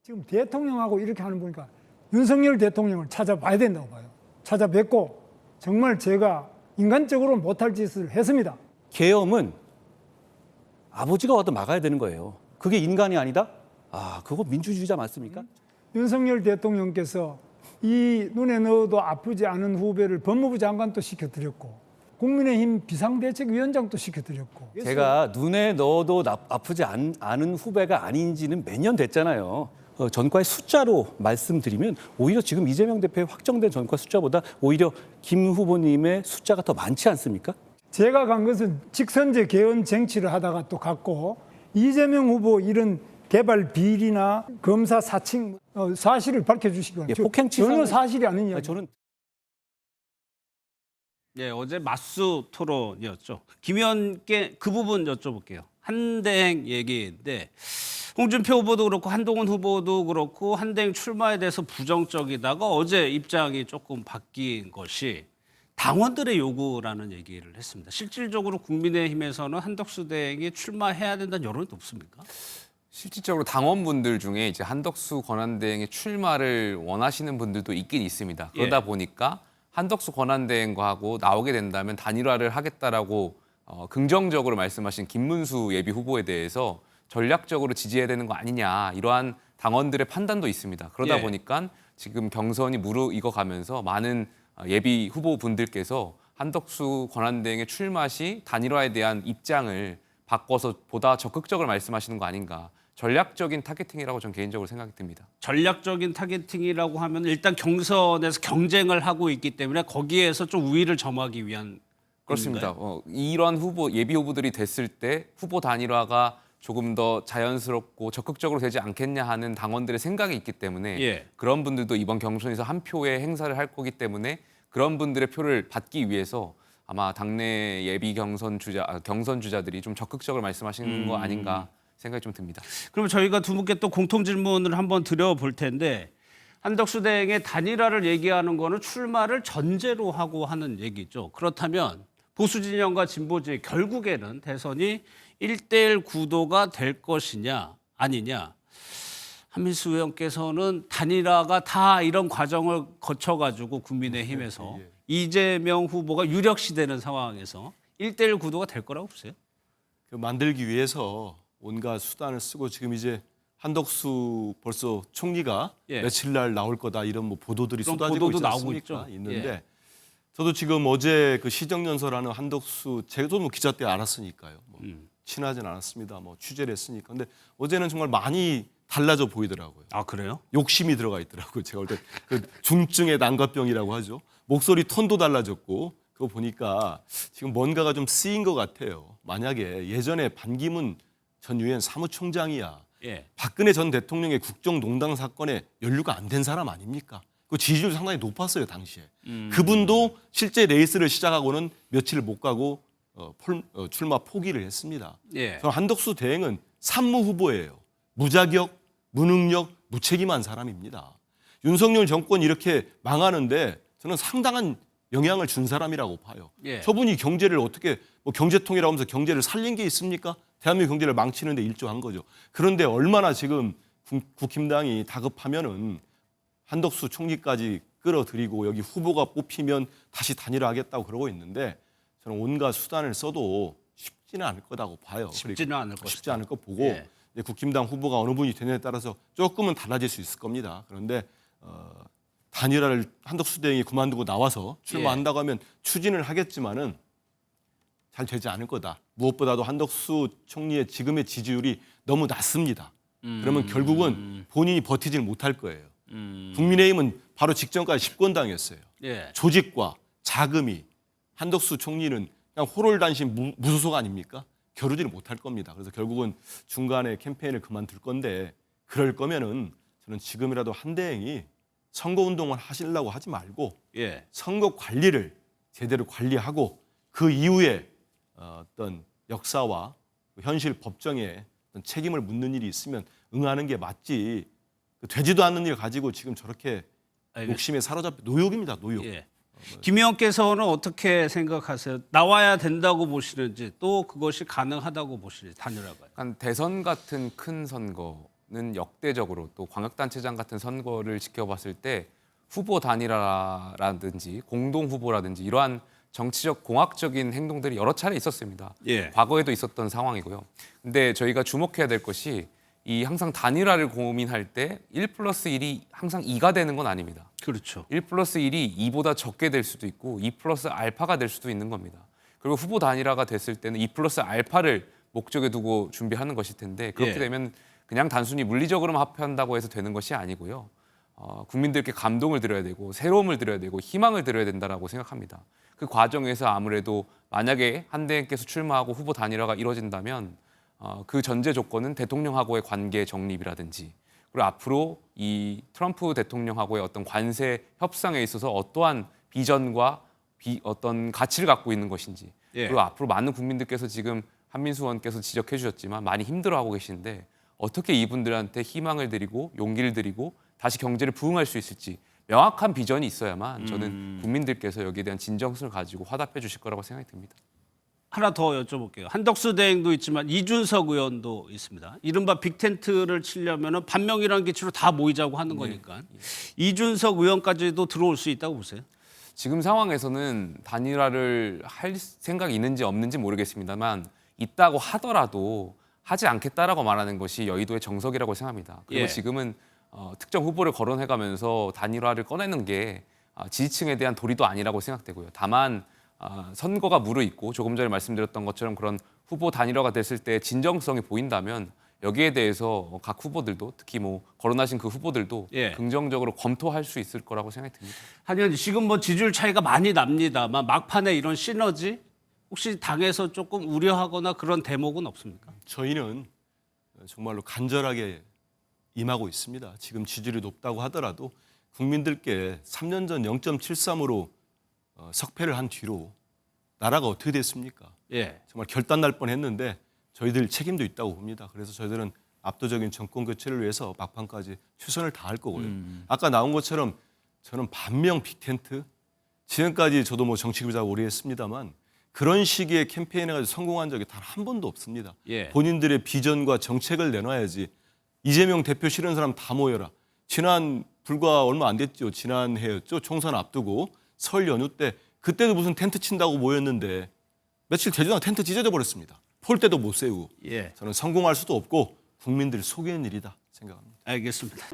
지금 대통령하고 이렇게 하는 보니까 윤석열 대통령을 찾아봐야 된다고 봐요. 찾아뵙고 정말 제가 인간적으로 못할 짓을 했습니다. 계엄은 아버지가 와도 막아야 되는 거예요. 그게 인간이 아니다? 아, 그거 민주주의자 맞습니까? 윤석열 대통령께서 이 눈에 넣어도 아프지 않은 후배를 법무부 장관도 시켜드렸고 국민의힘 비상대책위원장도 시켜드렸고 제가 눈에 넣어도 아프지 않은 후배가 아닌지는 몇 년 됐잖아요. 전과의 숫자로 말씀드리면 오히려 지금 이재명 대표의 확정된 전과 숫자보다 오히려 김 후보님의 숫자가 더 많지 않습니까? 제가 간 것은 직선제 개헌 쟁취를 하다가 또 갔고 이재명 후보 이런 개발 비리나 검사 사칭 사실을 밝혀주시기 바랍니다. 폭행치사 전혀 사실이 아닌 이야기. 저는 네, 어제 맞수 토론이었죠. 김 의원께 그 부분 여쭤볼게요. 한대행 얘기인데 홍준표 후보도 그렇고 한동훈 후보도 그렇고 한대행 출마에 대해서 부정적이다가 어제 입장이 조금 바뀐 것이 당원들의 요구라는 얘기를 했습니다. 실질적으로 국민의힘에서는 한덕수 대행이 출마해야 된다는 여론이 높습니까? 실질적으로 당원분들 중에 이제 한덕수 권한대행의 출마를 원하시는 분들도 있긴 있습니다. 그러다 보니까 한덕수 권한대행과하고 나오게 된다면 단일화를 하겠다라고 긍정적으로 말씀하신 김문수 예비 후보에 대해서 전략적으로 지지해야 되는 거 아니냐 이러한 당원들의 판단도 있습니다. 그러다 보니까 지금 경선이 무르익어가면서 많은 예비 후보분들께서 한덕수 권한대행의 출마 시 단일화에 대한 입장을 바꿔서 보다 적극적으로 말씀하시는 거 아닌가. 전략적인 타겟팅이라고 저는 개인적으로 생각이 듭니다. 전략적인 타겟팅이라고 하면 일단 경선에서 경쟁을 하고 있기 때문에 거기에서 좀 우위를 점하기 위한 그렇습니다. 이런 예비 후보들이 됐을 때 후보 단일화가 조금 더 자연스럽고 적극적으로 되지 않겠냐 하는 당원들의 생각이 있기 때문에 그런 분들도 이번 경선에서 한 표의 행사를 할 거기 때문에 그런 분들의 표를 받기 위해서 아마 당내 예비 경선 주자들이 좀 적극적으로 말씀하시는 거 아닌가 생각이 좀 듭니다. 그럼 저희가 두 분께 또 공통 질문을 한번 드려볼 텐데 한덕수 대행의 단일화를 얘기하는 거는 출마를 전제로 하고 하는 얘기죠. 그렇다면 보수 진영과 진보 진영 결국에는 대선이 1대1 구도가 될 것이냐 아니냐. 한민수 의원께서는 단일화가 다 이런 과정을 거쳐가지고 국민의힘에서 이재명 후보가 유력시되는 상황에서 1대1 구도가 될 거라고 보세요? 만들기 위해서 온갖 수단을 쓰고 지금 이제 한덕수 벌써 총리가 며칠 날 나올 거다 이런 뭐 보도들이 쏟아지고 있지 않습니까? 있는데 저도 지금 어제 그 시정연설하는 한덕수 제가 뭐 기자 때 알았으니까요. 뭐 친하진 않았습니다. 뭐 취재를 했으니까. 근데 어제는 정말 많이 달라져 보이더라고요. 아 그래요? 욕심이 들어가 있더라고요. 제가 볼 때 그 중증의 난과병이라고 하죠. 목소리 톤도 달라졌고 그거 보니까 지금 뭔가가 좀 쓰인 것 같아요. 만약에 예전에 반기문 전 유엔 사무총장이야. 박근혜 전 대통령의 국정농단 사건에 연루가 안 된 사람 아닙니까? 그 지지율이 상당히 높았어요 당시에. 그분도 실제 레이스를 시작하고는 며칠 못 가고 출마 포기를 했습니다. 저는 한덕수 대행은 산무 후보예요. 무자격, 무능력, 무책임한 사람입니다. 윤석열 정권이 이렇게 망하는데 저는 상당한 영향을 준 사람이라고 봐요. 저분이 경제를 어떻게 경제통이라고 하면서 경제를 살린 게 있습니까? 대한민국 경제를 망치는 데 일조한 거죠. 그런데 얼마나 지금 국힘당이 다급하면은 한덕수 총리까지 끌어들이고 여기 후보가 뽑히면 다시 단일화하겠다고 그러고 있는데 저는 온갖 수단을 써도 쉽지는 않을 거라고 봐요. 쉽지는 않을 것이다. 쉽지 않을 거 보고 국힘당 후보가 어느 분이 되느냐에 따라서 조금은 달라질 수 있을 겁니다. 그런데 단일화를 한덕수 대행이 그만두고 나와서 출마한다고 하면 추진을 하겠지만은 잘 되지 않을 거다. 무엇보다도 한덕수 총리의 지금의 지지율이 너무 낮습니다. 그러면 결국은 본인이 버티질 못할 거예요. 국민의힘은 바로 직전까지 집권당이었어요. 조직과 자금이 한덕수 총리는 그냥 호롤단신 무소속 아닙니까? 겨루지를 못할 겁니다. 그래서 결국은 중간에 캠페인을 그만둘 건데 그럴 거면은 저는 지금이라도 한대행이 선거운동을 하시려고 하지 말고 선거 관리를 제대로 관리하고 그 이후에 어떤 역사와 현실 법정에 어떤 책임을 묻는 일이 있으면 응하는 게 맞지 되지도 않는 일 가지고 지금 저렇게 욕심에 사로잡혀 노욕입니다. 노욕. 김 의원께서는 어떻게 생각하세요? 나와야 된다고 보시는지 또 그것이 가능하다고 보시는지 단일화가요? 대선 같은 큰 선거 역대적으로 또 광역단체장 같은 선거를 지켜봤을 때 후보 단일화라든지 공동 후보라든지 이러한 정치적 공학적인 행동들이 여러 차례 있었습니다. 예. 과거에도 있었던 상황이고요. 근데 저희가 주목해야 될 것이 이 항상 단일화를 고민할 때 1+1이 항상 2가 되는 건 아닙니다. 그렇죠. 1+1이 2보다 적게 될 수도 있고 2+알파가 될 수도 있는 겁니다. 그리고 후보 단일화가 됐을 때는 2+알파를 목적에 두고 준비하는 것일 텐데 그렇게 예. 되면 그냥 단순히 물리적으로만 합한다고 해서 되는 것이 아니고요. 국민들께 감동을 드려야 되고 새로움을 드려야 되고 희망을 드려야 된다라고 생각합니다. 그 과정에서 아무래도 만약에 한대행께서 출마하고 후보 단일화가 이루어진다면 그 전제 조건은 대통령하고의 관계 정립이라든지 그리고 앞으로 이 트럼프 대통령하고의 어떤 관세 협상에 있어서 어떠한 비전과 어떤 가치를 갖고 있는 것인지 예. 그리고 앞으로 많은 국민들께서 지금 한민수 의원께서 지적해 주셨지만 많이 힘들어하고 계신데 어떻게 이분들한테 희망을 드리고 용기를 드리고 다시 경제를 부흥할 수 있을지 명확한 비전이 있어야만 저는 국민들께서 여기에 대한 진정성을 가지고 화답해 주실 거라고 생각이 듭니다. 하나 더 여쭤볼게요. 한덕수 대행도 있지만 이준석 의원도 있습니다. 이른바 빅텐트를 치려면 반명이라는 기치로 다 모이자고 하는 거니까 이준석 의원까지도 들어올 수 있다고 보세요? 지금 상황에서는 단일화를 할 생각이 있는지 없는지 모르겠습니다만 있다고 하더라도 하지 않겠다라고 말하는 것이 여의도의 정석이라고 생각합니다. 그리고 예. 지금은 특정 후보를 거론해가면서 단일화를 꺼내는 게 지지층에 대한 도리도 아니라고 생각되고요. 다만 선거가 무르익고 조금 전에 말씀드렸던 것처럼 그런 후보 단일화가 됐을 때 진정성이 보인다면 여기에 대해서 각 후보들도 특히 뭐 거론하신 그 후보들도 예. 긍정적으로 검토할 수 있을 거라고 생각이 듭니다. 한 의원님 지금 뭐 지지율 차이가 많이 납니다만 막판에 이런 시너지 혹시 당에서 조금 우려하거나 그런 대목은 없습니까? 저희는 정말로 간절하게 임하고 있습니다. 지금 지지율이 높다고 하더라도 국민들께 3년 전 0.73으로 석패를 한 뒤로 나라가 어떻게 됐습니까? 예. 정말 결단 날 뻔했는데 저희들 책임도 있다고 봅니다. 그래서 저희들은 압도적인 정권 교체를 위해서 막판까지 최선을 다할 거고요. 아까 나온 것처럼 저는 반명 빅텐트 지금까지 저도 뭐 정치 기자 오래 했습니다만 그런 시기에 캠페인을 가지고 성공한 적이 단 한 번도 없습니다. 예. 본인들의 비전과 정책을 내놔야지. 이재명 대표 싫은 사람 다 모여라. 지난 불과 얼마 안 됐죠. 지난해였죠. 총선 앞두고 설 연휴 때 그때도 무슨 텐트 친다고 모였는데 며칠 되지도 않고 텐트 찢어져 버렸습니다. 폴대도 못 세우고. 예. 저는 성공할 수도 없고 국민들을 속이는 일이다 생각합니다. 알겠습니다.